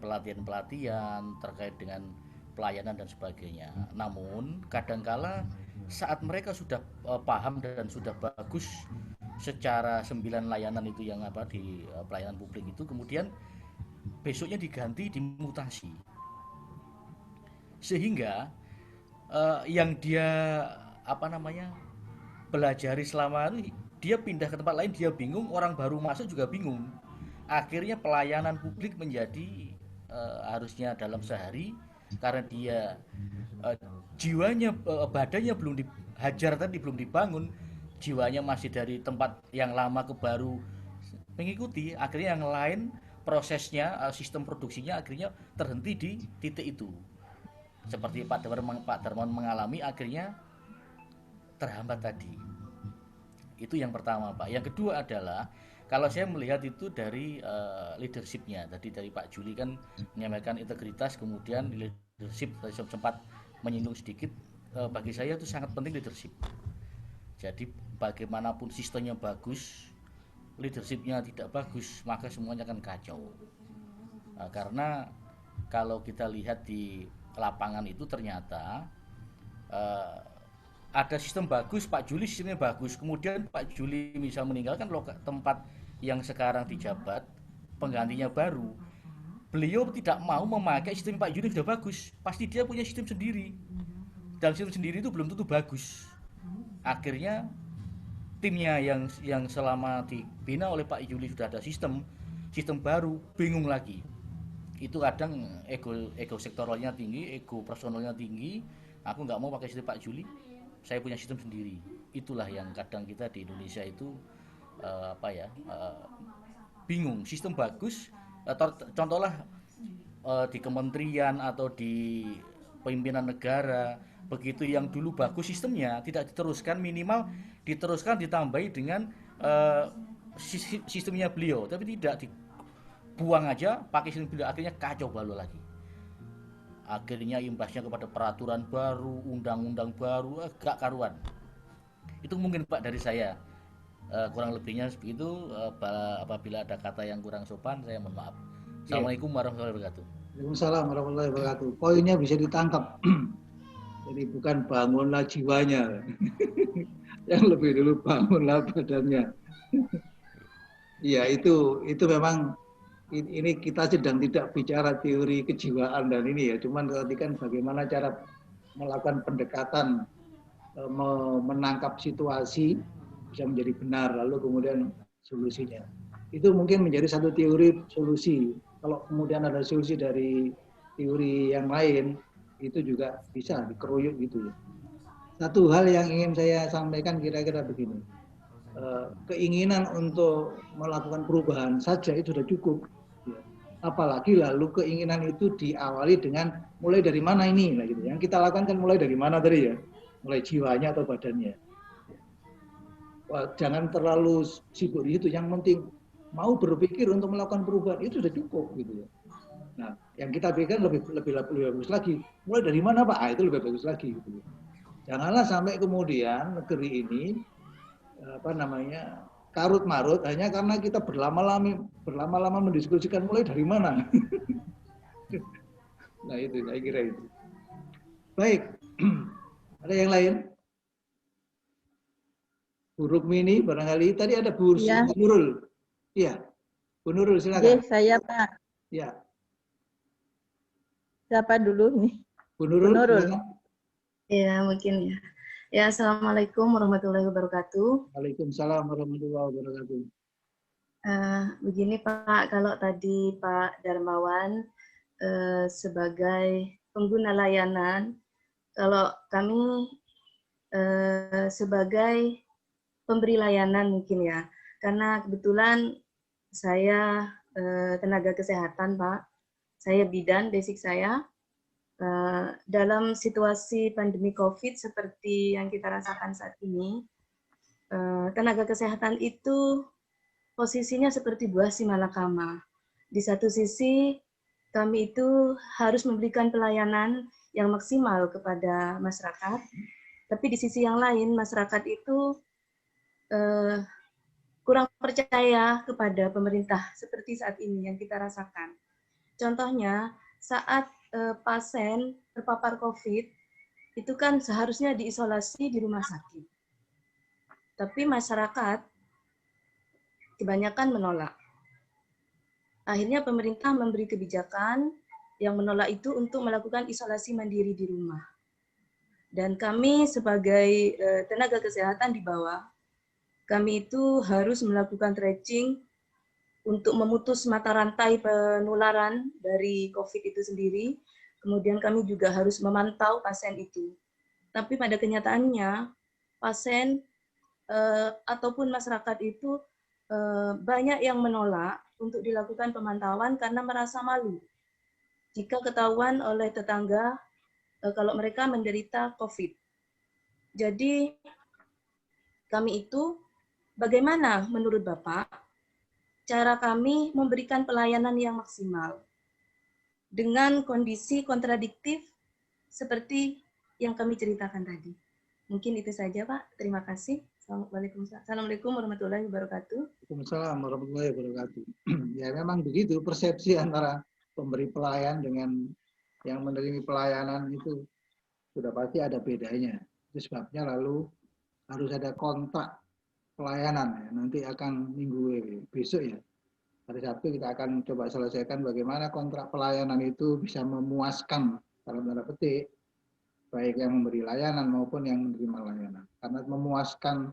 pelatihan-pelatihan terkait dengan pelayanan dan sebagainya. Namun kadangkala saat mereka sudah paham dan sudah bagus secara 9 layanan itu yang di pelayanan publik itu, kemudian besoknya diganti, dimutasi, sehingga yang dia belajari selama ini, dia pindah ke tempat lain, dia bingung, orang baru masuk juga bingung. Akhirnya pelayanan publik menjadi harusnya dalam sehari, karena dia jiwanya, badannya belum dihajar tadi, belum dibangun, jiwanya masih dari tempat yang lama ke baru mengikuti, akhirnya yang lain prosesnya, sistem produksinya akhirnya terhenti di titik itu. Seperti Pak Darmawan mengalami, akhirnya terhambat tadi. Itu yang pertama, Pak. Yang kedua adalah kalau saya melihat itu dari leadership-nya. Tadi dari Pak Juli kan menyampaikan integritas, kemudian leadership sempat menyinggung sedikit. Bagi saya itu sangat penting leadership. Jadi bagaimanapun sistemnya bagus, leadership-nya tidak bagus, maka semuanya akan kacau. Karena kalau kita lihat di lapangan itu ternyata ada sistem bagus, Pak Juli sistemnya bagus, kemudian Pak Juli misal meninggalkan tempat yang sekarang dijabat, penggantinya baru, beliau tidak mau memakai sistem Pak Juli sudah bagus, pasti dia punya sistem sendiri, dan sistem sendiri itu belum tentu bagus. Akhirnya timnya yang selama dibina oleh Pak Juli sudah ada sistem baru, bingung lagi. Itu kadang ego sektoralnya tinggi, ego personalnya tinggi. Aku nggak mau pakai sistem Pak Juli, saya punya sistem sendiri. Itulah yang kadang kita di Indonesia itu bingung. Sistem bagus, contohlah di kementerian atau di pimpinan negara, begitu yang dulu bagus sistemnya tidak diteruskan, minimal diteruskan ditambahi dengan sistemnya beliau, tapi tidak dibuang aja pakai sistem beliau, akhirnya kacau balau lagi. Akhirnya imbasnya kepada peraturan baru, undang-undang baru, gak karuan. Itu mungkin Pak dari saya, kurang lebihnya begitu. Apabila ada kata yang kurang sopan, saya mohon maaf. Assalamualaikum warahmatullahi wabarakatuh. Waalaikumsalam warahmatullahi wabarakatuh. Poinnya bisa ditangkap. Jadi bukan bangunlah jiwanya, yang lebih dulu bangunlah badannya. Iya, itu memang ini kita sedang tidak bicara teori kejiwaan dan ini ya, cuman tadi kan bagaimana cara melakukan pendekatan, menangkap situasi bisa menjadi benar, lalu kemudian solusinya. Itu mungkin menjadi satu teori solusi. Kalau kemudian ada solusi dari teori yang lain, itu juga bisa dikeroyok gitu ya. Satu hal yang ingin saya sampaikan kira-kira begini. Keinginan untuk melakukan perubahan saja itu sudah cukup. Apalagi lalu keinginan itu diawali dengan mulai dari mana ini, nah gitu. Yang kita lakukan kan mulai dari mana tadi ya, mulai jiwanya atau badannya. Jangan terlalu sibuk di situ. Yang penting mau berpikir untuk melakukan perubahan itu sudah cukup gitu ya. Nah, yang kita pikirkan lebih bagus lagi. Mulai dari mana Pak? Itu lebih bagus lagi gitu. Janganlah sampai kemudian negeri ini karut marut hanya karena kita berlama-lama mendiskusikan mulai dari mana. Nah itu saya kira itu. Baik, Ada yang lain? Bu Rukmini barangkali. Tadi ada Bu Iya. Nurul. Iya. Bu Nurul Oke, silakan. saya Pak. Ya. Siapa dulu nih? Bu Nurul, Nurul. silakan. Ya, mungkin ya. Ya, Assalamualaikum warahmatullahi wabarakatuh. Waalaikumsalam warahmatullahi wabarakatuh. Begini Pak, kalau tadi Pak Darmawan sebagai pengguna layanan, kalau kami sebagai pemberi layanan mungkin ya, karena kebetulan saya tenaga kesehatan Pak, saya bidan basic saya. Dalam situasi pandemi COVID seperti yang kita rasakan saat ini, tenaga kesehatan itu posisinya seperti buah si malakama. Di satu sisi, kami itu harus memberikan pelayanan yang maksimal kepada masyarakat, tapi di sisi yang lain, masyarakat itu kurang percaya kepada pemerintah seperti saat ini yang kita rasakan. Contohnya, saat pasien terpapar COVID, itu kan seharusnya diisolasi di rumah sakit. Tapi masyarakat kebanyakan menolak. Akhirnya pemerintah memberi kebijakan yang menolak itu untuk melakukan isolasi mandiri di rumah. Dan kami sebagai tenaga kesehatan di bawah, kami itu harus melakukan tracing untuk memutus mata rantai penularan dari COVID itu sendiri. Kemudian kami juga harus memantau pasien itu. Tapi pada kenyataannya, pasien ataupun masyarakat itu banyak yang menolak untuk dilakukan pemantauan karena merasa malu jika ketahuan oleh tetangga kalau mereka menderita COVID. Jadi kami itu, bagaimana menurut Bapak cara kami memberikan pelayanan yang maksimal dengan kondisi kontradiktif seperti yang kami ceritakan tadi. Mungkin itu saja Pak. Terima kasih. Assalamualaikum warahmatullahi wabarakatuh. Waalaikumsalam warahmatullahi wabarakatuh. Ya memang begitu persepsi antara pemberi pelayan dengan yang menerima pelayanan itu sudah pasti ada bedanya. Itu sebabnya lalu harus ada kontrak pelayanan ya. Nanti akan minggu besok ya, hari Sabtu kita akan coba selesaikan bagaimana kontrak pelayanan itu bisa memuaskan dalam tanda petik baik yang memberi layanan maupun yang menerima layanan. Karena memuaskan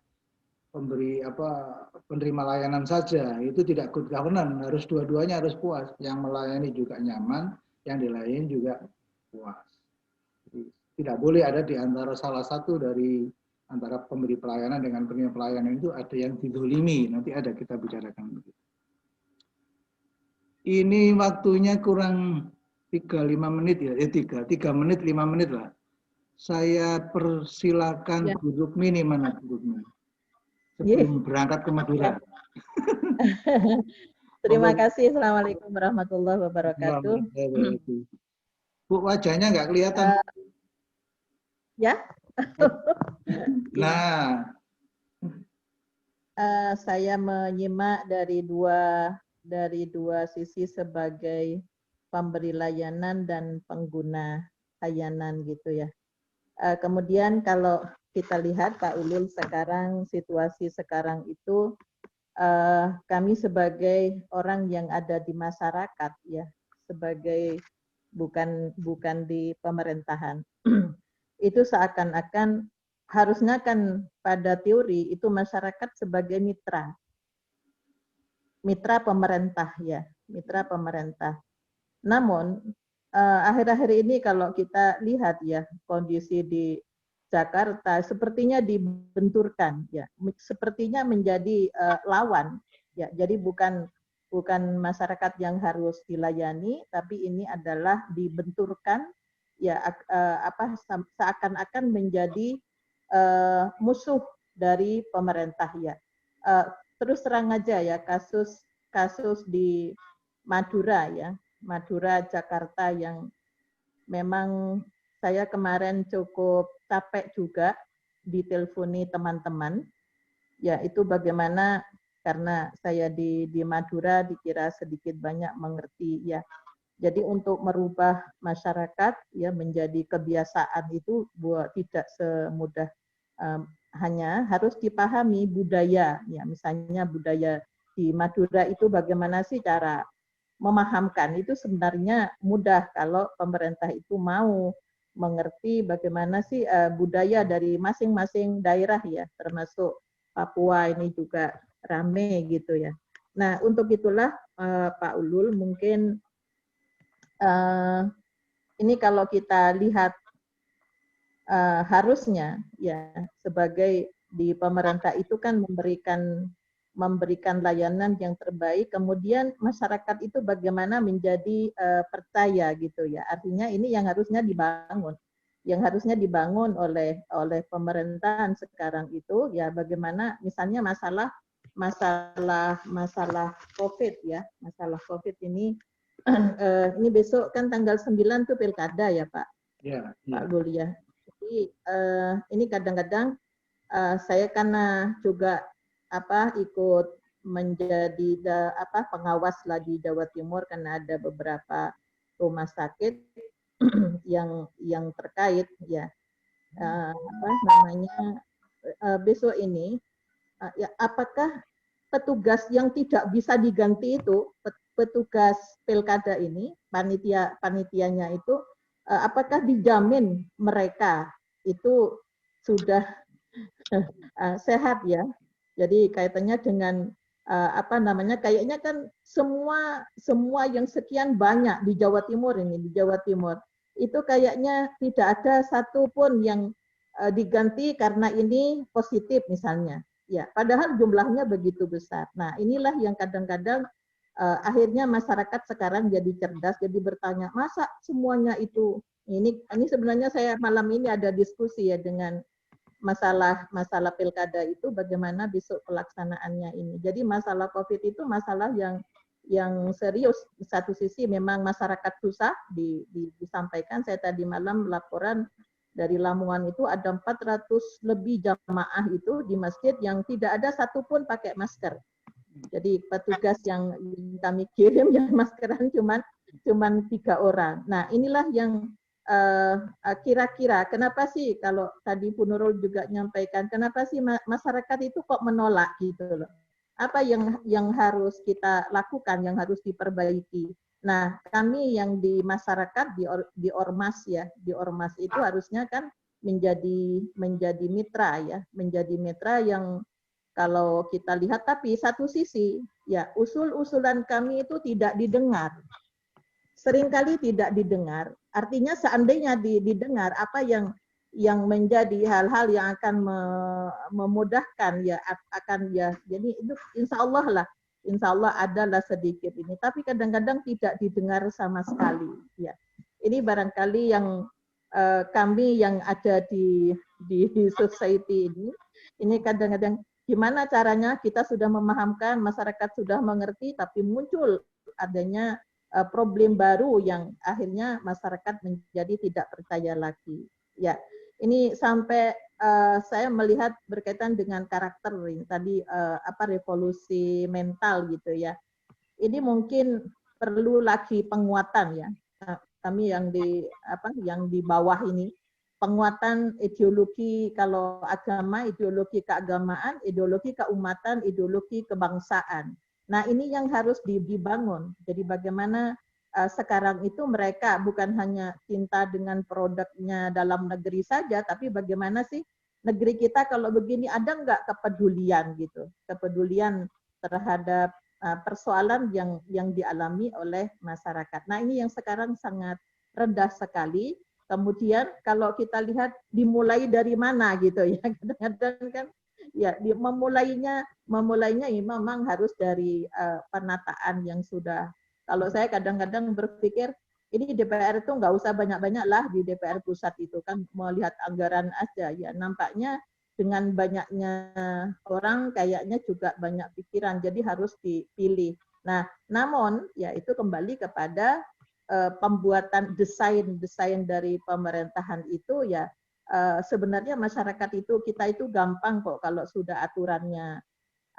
penerima layanan saja itu tidak good governance, harus dua-duanya harus puas. Yang melayani juga nyaman, yang dilayani juga puas. Jadi, tidak boleh ada di antara salah satu dari antara pemberi pelayanan dengan penerima pelayanan itu ada yang didolimi. Nanti ada kita bicarakan begitu. Ini waktunya kurang 3-5 menit ya, 3 menit 5 menit lah. Saya persilakan Bu Rukmini, mana Bu Rukmini? Sebelum berangkat ke Madura. Terima kasih. Assalamualaikum warahmatullahi wabarakatuh. Bu, wajahnya nggak kelihatan. Ya. Nah, saya menyimak dari dua sisi sebagai pemberi layanan dan pengguna layanan gitu ya. Kemudian kalau kita lihat Pak Ulil sekarang, situasi sekarang itu kami sebagai orang yang ada di masyarakat ya, sebagai bukan di pemerintahan. Itu seakan-akan harusnya kan pada teori itu masyarakat sebagai mitra pemerintah ya, mitra pemerintah. Namun akhir-akhir ini kalau kita lihat ya kondisi di Jakarta sepertinya dibenturkan ya, sepertinya menjadi lawan ya. Jadi bukan masyarakat yang harus dilayani, tapi ini adalah dibenturkan ya, seakan-akan menjadi musuh dari pemerintah ya. Terus terang aja ya, kasus di Madura ya, Madura Jakarta yang memang saya kemarin cukup capek juga diteleponi teman-teman. Ya itu bagaimana, karena saya di Madura dikira sedikit banyak mengerti ya. Jadi untuk merubah masyarakat ya menjadi kebiasaan itu tidak semudah, hanya harus dipahami budaya ya, misalnya budaya di Madura itu bagaimana sih cara memahamkan, itu sebenarnya mudah kalau pemerintah itu mau mengerti bagaimana sih budaya dari masing-masing daerah ya, termasuk Papua ini juga rame gitu ya. Nah, untuk itulah Pak Ulul mungkin ini kalau kita lihat harusnya ya sebagai di pemerintah itu kan memberikan layanan yang terbaik, kemudian masyarakat itu bagaimana menjadi percaya gitu ya. Artinya ini yang harusnya dibangun oleh pemerintahan sekarang itu ya, bagaimana misalnya masalah COVID ya, masalah COVID ini ini besok kan tanggal 9 tuh pilkada ya Pak. Ya, Pak Lul ya. Jadi ini kadang-kadang saya karena juga ikut menjadi pengawas lah di Jawa Timur karena ada beberapa rumah sakit yang terkait ya besok ini ya, apakah petugas yang tidak bisa diganti itu, petugas pilkada ini, panitianya itu, apakah dijamin mereka itu sudah sehat ya? Jadi kaitannya dengan kayaknya kan semua yang sekian banyak di Jawa Timur itu kayaknya tidak ada satupun yang diganti karena ini positif misalnya. Ya, padahal jumlahnya begitu besar. Nah, inilah yang kadang-kadang akhirnya masyarakat sekarang jadi cerdas, jadi bertanya, masa semuanya itu ini sebenarnya saya malam ini ada diskusi ya dengan masalah pilkada itu bagaimana besok pelaksanaannya ini. Jadi masalah COVID itu masalah yang serius. Di satu sisi memang masyarakat susah disampaikan. Saya tadi malam laporan dari Lamongan itu ada 400 lebih jamaah itu di masjid yang tidak ada satupun pakai masker. Jadi petugas yang kami kirim yang maskeran cuman 3 orang. Nah, inilah yang kira-kira kenapa sih kalau tadi Bu Nurul juga nyampaikan kenapa sih masyarakat itu kok menolak gitu loh. Apa yang harus kita lakukan, yang harus diperbaiki. Nah, kami yang di masyarakat di ormas ya, di ormas itu harusnya kan menjadi mitra ya, menjadi mitra yang kalau kita lihat, tapi satu sisi ya usul-usulan kami itu tidak didengar. Seringkali tidak didengar. Artinya seandainya didengar apa yang menjadi hal-hal yang akan memudahkan ya akan ya. Jadi itu insya Allah adalah sedikit ini. Tapi kadang-kadang tidak didengar sama sekali. Ya, ini barangkali yang kami yang ada di society ini kadang-kadang gimana caranya kita sudah memahamkan, masyarakat sudah mengerti, tapi muncul adanya problem baru yang akhirnya masyarakat menjadi tidak percaya lagi. Ya, ini sampai saya melihat berkaitan dengan karakter ini tadi revolusi mental gitu ya. Ini mungkin perlu lagi penguatan ya. Kami yang di bawah ini penguatan ideologi kalau agama, ideologi keagamaan, ideologi keumatan, ideologi kebangsaan. Nah, ini yang harus dibangun. Jadi bagaimana sekarang itu mereka bukan hanya cinta dengan produknya dalam negeri saja, tapi bagaimana sih negeri kita kalau begini ada nggak kepedulian gitu, kepedulian terhadap persoalan yang dialami oleh masyarakat. Nah, ini yang sekarang sangat rendah sekali. Kemudian kalau kita lihat dimulai dari mana gitu ya, kadang-kadang kan ya memulainya memang harus dari penataan yang sudah. Kalau saya kadang-kadang berpikir ini DPR itu nggak usah banyak-banyak lah di DPR pusat itu kan melihat anggaran aja ya, nampaknya dengan banyaknya orang kayaknya juga banyak pikiran jadi harus dipilih. Nah, namun ya itu kembali kepada pembuatan desain dari pemerintahan itu ya sebenarnya masyarakat itu kita itu gampang kok kalau sudah aturannya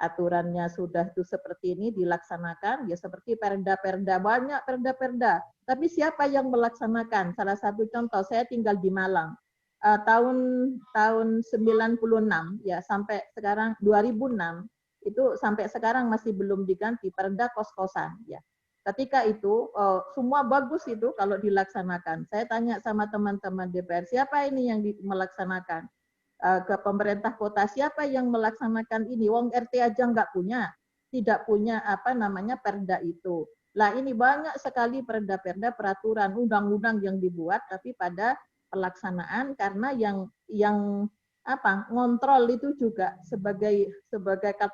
aturannya sudah itu seperti ini dilaksanakan, ya seperti perda-perda, banyak perda-perda. Tapi siapa yang melaksanakan? Salah satu contoh, saya tinggal di Malang. Tahun 96 ya sampai sekarang 2006 itu sampai sekarang masih belum diganti perda kos-kosan ya. Ketika itu semua bagus itu kalau dilaksanakan. Saya tanya sama teman-teman DPR, siapa ini yang melaksanakan? Ke pemerintah kota, siapa yang melaksanakan ini? Wong RT aja nggak punya, tidak punya apa namanya perda itu. Lah ini banyak sekali perda-perda, peraturan, undang-undang yang dibuat, tapi pada pelaksanaan karena yang apa ngontrol itu juga sebagai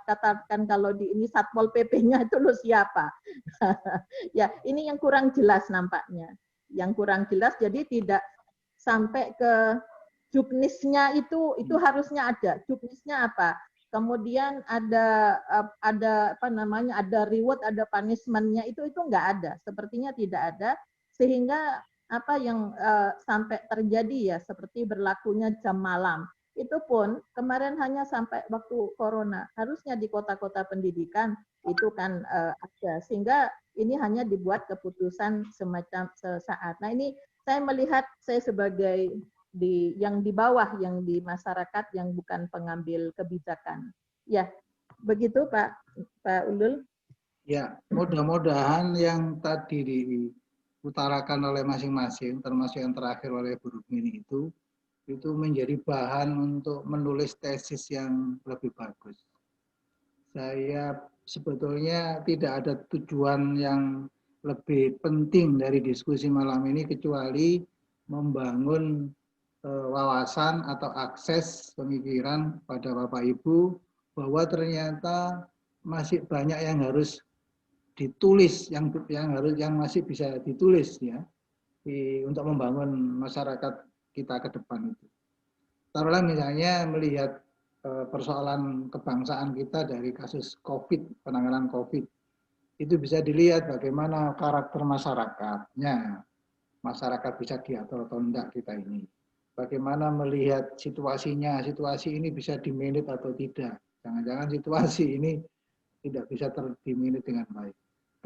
katakan kalau di ini Satpol PP-nya itu lo siapa? Ya ini yang kurang jelas nampaknya, yang kurang jelas, jadi tidak sampai ke juknisnya itu harusnya ada. Juknisnya apa? Kemudian ada apa namanya, ada reward, ada punishment-nya itu nggak ada. Sepertinya tidak ada, sehingga apa yang sampai terjadi ya seperti berlakunya jam malam. Itu pun kemarin hanya sampai waktu corona. Harusnya di kota-kota pendidikan itu kan ada, sehingga ini hanya dibuat keputusan semacam sesaat. Nah ini saya melihat, saya sebagai yang di bawah, yang di masyarakat, yang bukan pengambil kebijakan. Ya, begitu Pak Ulul. Ya, mudah-mudahan yang tadi diutarakan oleh masing-masing, termasuk yang terakhir oleh Bu Rukmini itu menjadi bahan untuk menulis tesis yang lebih bagus. Saya sebetulnya tidak ada tujuan yang lebih penting dari diskusi malam ini kecuali membangun wawasan atau akses pemikiran pada Bapak Ibu bahwa ternyata masih banyak yang harus ditulis, yang masih bisa ditulis ya untuk membangun masyarakat kita ke depan itu. Taruhlah misalnya melihat persoalan kebangsaan kita dari kasus COVID, penanganan COVID, itu bisa dilihat bagaimana karakter masyarakatnya, masyarakat bisa diatur atau enggak kita ini. Bagaimana melihat situasinya, situasi ini bisa dimanage atau tidak. Jangan-jangan situasi ini tidak bisa dimanage dengan baik.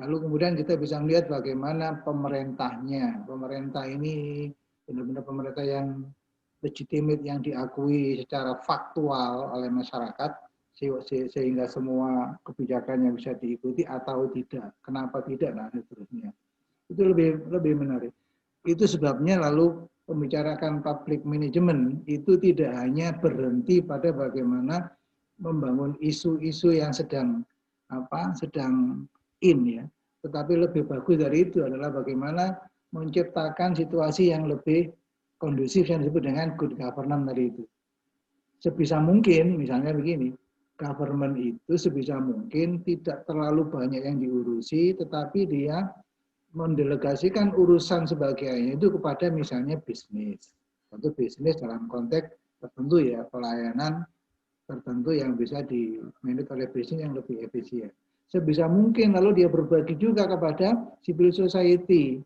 Lalu kemudian kita bisa melihat bagaimana pemerintahnya. Pemerintah ini benar-benar pemerintah yang legitimate, yang diakui secara faktual oleh masyarakat, sehingga semua kebijakannya bisa diikuti atau tidak. Kenapa tidak? Nah, seterusnya. Itu lebih menarik. Itu sebabnya lalu membicarakan public management itu tidak hanya berhenti pada bagaimana membangun isu-isu yang sedang in ya, tetapi lebih bagus dari itu adalah bagaimana menciptakan situasi yang lebih kondusif yang disebut dengan good governance tadi itu. Sebisa mungkin, misalnya begini, government itu sebisa mungkin tidak terlalu banyak yang diurusi, tetapi dia mendelegasikan urusan sebagainya itu kepada misalnya bisnis. Tentu bisnis dalam konteks tertentu ya, pelayanan tertentu yang bisa dimanage oleh bisnis yang lebih efisien. Sebisa mungkin lalu dia berbagi juga kepada civil society.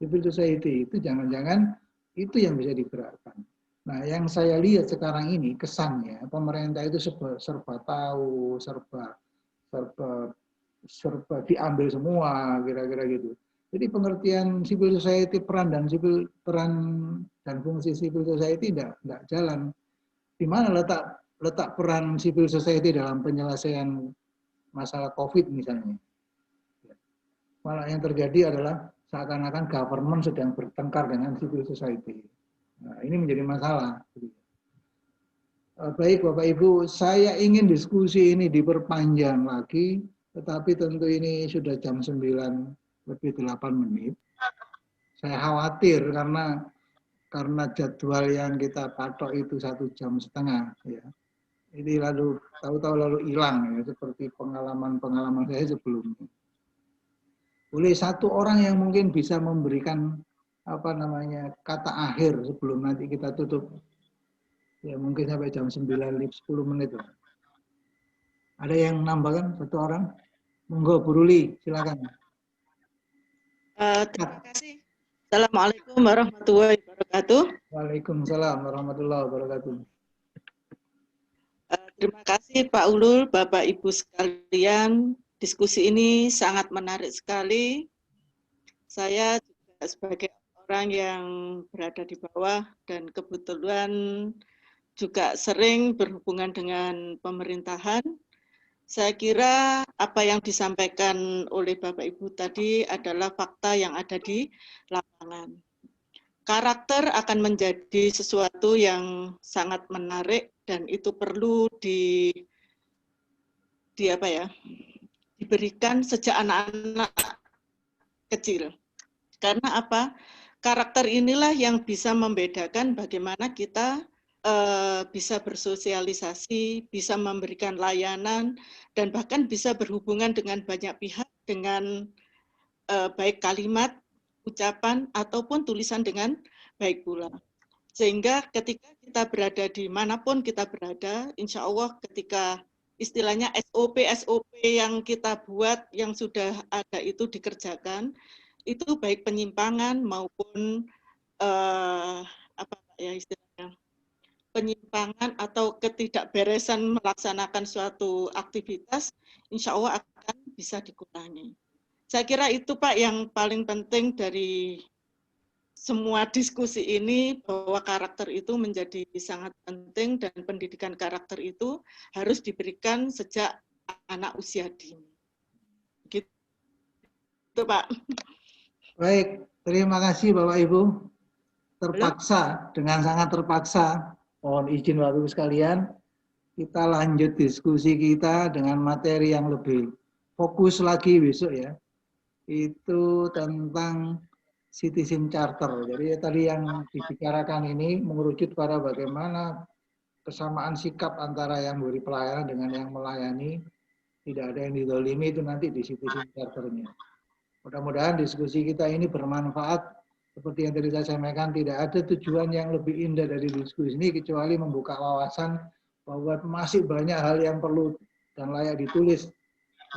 Civil society itu jangan-jangan itu yang bisa digerakkan. Nah, yang saya lihat sekarang ini kesannya pemerintah itu serba tahu, serba diambil semua, kira-kira gitu. Jadi pengertian civil society, peran dan fungsi civil society tidak jalan. Di mana letak peran civil society dalam penyelesaian masalah COVID misalnya? Malah yang terjadi adalah seakan-akan government sedang bertengkar dengan civil society. Nah, ini menjadi masalah. Baik Bapak Ibu, saya ingin diskusi ini diperpanjang lagi, tetapi tentu ini sudah jam 9 lebih 8 menit. Saya khawatir karena jadwal yang kita patok itu 1,5 jam ya. Ini lalu tahu-tahu lalu hilang ya, seperti pengalaman saya sebelumnya. Boleh satu orang yang mungkin bisa memberikan kata akhir sebelum nanti kita tutup. Ya mungkin sampai jam 9 lebih 10 menit. Ada yang nambahkan satu orang? Monggo Bu Ruli, silakan. Terima kasih. Assalamualaikum warahmatullahi wabarakatuh. Waalaikumsalam warahmatullahi wabarakatuh. Terima kasih Pak Ulul, Bapak Ibu sekalian. Diskusi ini sangat menarik sekali. Saya juga sebagai orang yang berada di bawah dan kebetulan juga sering berhubungan dengan pemerintahan. Saya kira apa yang disampaikan oleh Bapak Ibu tadi adalah fakta yang ada di lapangan. Karakter akan menjadi sesuatu yang sangat menarik dan itu perlu diberikan sejak anak-anak kecil. Karena apa? Karakter inilah yang bisa membedakan bagaimana kita bisa bersosialisasi, bisa memberikan layanan, dan bahkan bisa berhubungan dengan banyak pihak dengan baik kalimat, ucapan, ataupun tulisan dengan baik pula. Sehingga ketika kita berada di manapun kita berada, insya Allah ketika istilahnya SOP yang kita buat, yang sudah ada itu dikerjakan, itu baik penyimpangan maupun istilahnya penyimpangan atau ketidakberesan melaksanakan suatu aktivitas, insya Allah akan bisa dikurangi. Saya kira itu Pak yang paling penting dari semua diskusi ini, bahwa karakter itu menjadi sangat penting dan pendidikan karakter itu harus diberikan sejak anak usia dini. Gitu Pak. Baik, terima kasih Bapak Ibu. Terpaksa, dengan sangat terpaksa, mohon izin Bapak Ibu sekalian, kita lanjut diskusi kita dengan materi yang lebih fokus lagi besok ya. Itu tentang citizen charter. Jadi tadi yang dibicarakan ini mengerucut pada bagaimana kesamaan sikap antara yang memberi pelayanan dengan yang melayani. Tidak ada yang didolimi, itu nanti di citizen charternya. Mudah-mudahan diskusi kita ini bermanfaat. Seperti yang tadi saya sampaikan, tidak ada tujuan yang lebih indah dari diskusi ini kecuali membuka wawasan bahwa masih banyak hal yang perlu dan layak ditulis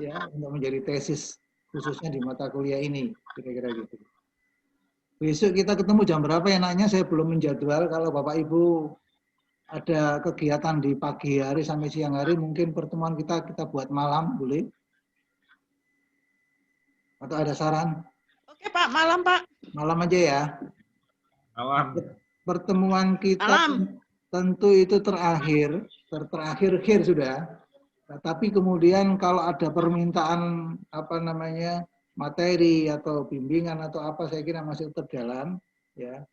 ya untuk menjadi tesis khususnya di mata kuliah ini, kira-kira gitu. Besok kita ketemu jam berapa enaknya? Saya belum menjadwal. Kalau Bapak Ibu ada kegiatan di pagi hari sampai siang hari, mungkin pertemuan kita buat malam, boleh? Atau ada saran? Oke Pak, malam Pak. Malam aja ya. Malam. Pertemuan kita tentu itu terakhir sudah. Tapi kemudian kalau ada permintaan materi atau bimbingan atau apa, saya kira masih tetap jalan ya,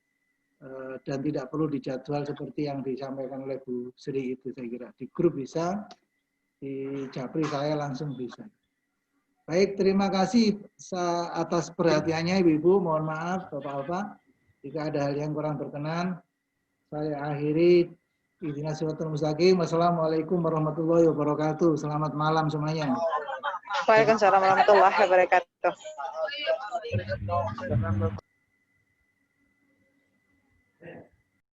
dan tidak perlu dijadwal seperti yang disampaikan oleh Bu Sri itu. Saya kira di grup bisa, di Japri saya langsung bisa. Baik, terima kasih atas perhatiannya Ibu-Ibu. Mohon maaf Bapak-Bapak jika ada hal yang kurang berkenan. Saya akhiri. Ihdinas siratal mustaqim. Wassalamualaikum warahmatullahi wabarakatuh. Selamat malam semuanya. Waalaikumsalam warahmatullahi wabarakatuh.